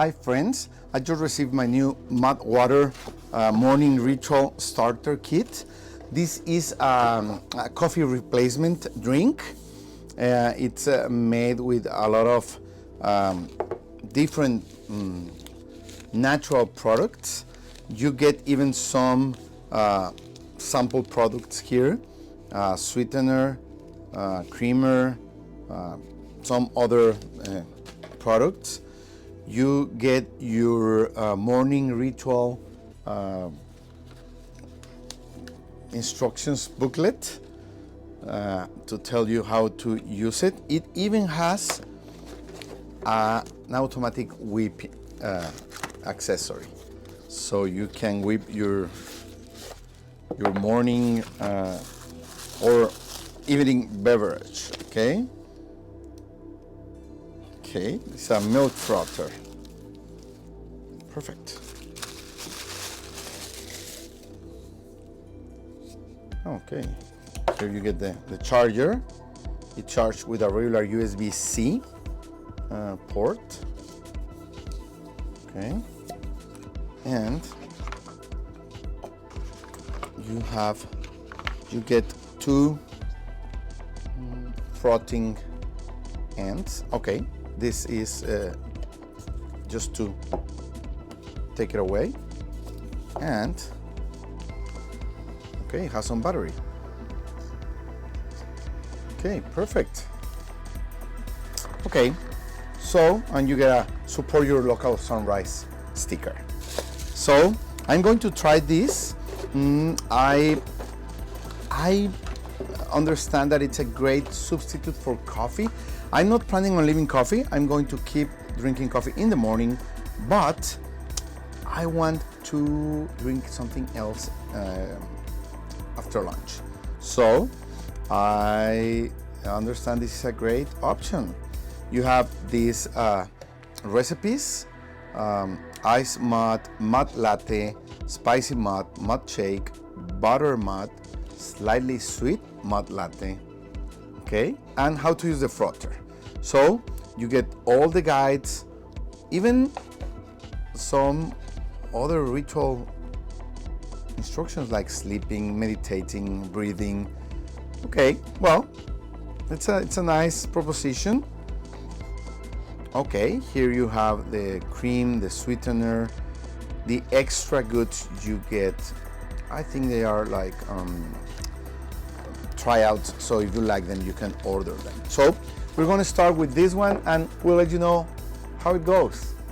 Hi friends, I just received my new MUDWTR morning ritual starter kit. This is a coffee replacement drink. It's made with a lot of different natural products. You get even some sample products here, sweetener, creamer, some other products. You get your morning ritual instructions booklet to tell you how to use it. It even has an automatic whip accessory, so you can whip your morning or evening beverage. Okay, it's a milk frother. Perfect. Okay, here you get the charger. It charged with a regular USB-C port. Okay, and you get two frothing ends. Okay, this is just to take it away, and okay, it has some battery. Okay, perfect. Okay, so, and you get a support your local sunrise sticker. So I'm going to try this. I understand that it's a great substitute for coffee. I'm not planning on leaving coffee. I'm going to keep drinking coffee in the morning, but I want to drink something else after lunch. So I understand this is a great option. You have these recipes: ice mud, mud latte, spicy mud, mud shake, butter mud, slightly sweet mud latte. Okay, and how to use the frother. So you get all the guides, even some other ritual instructions like sleeping, meditating, breathing. Okay, well, it's a nice proposition. Okay, here you have the cream, the sweetener, the extra goods you get. I think they are like tryouts, so if you like them, you can order them. So we're going to start with this one, and we'll let you know how it goes.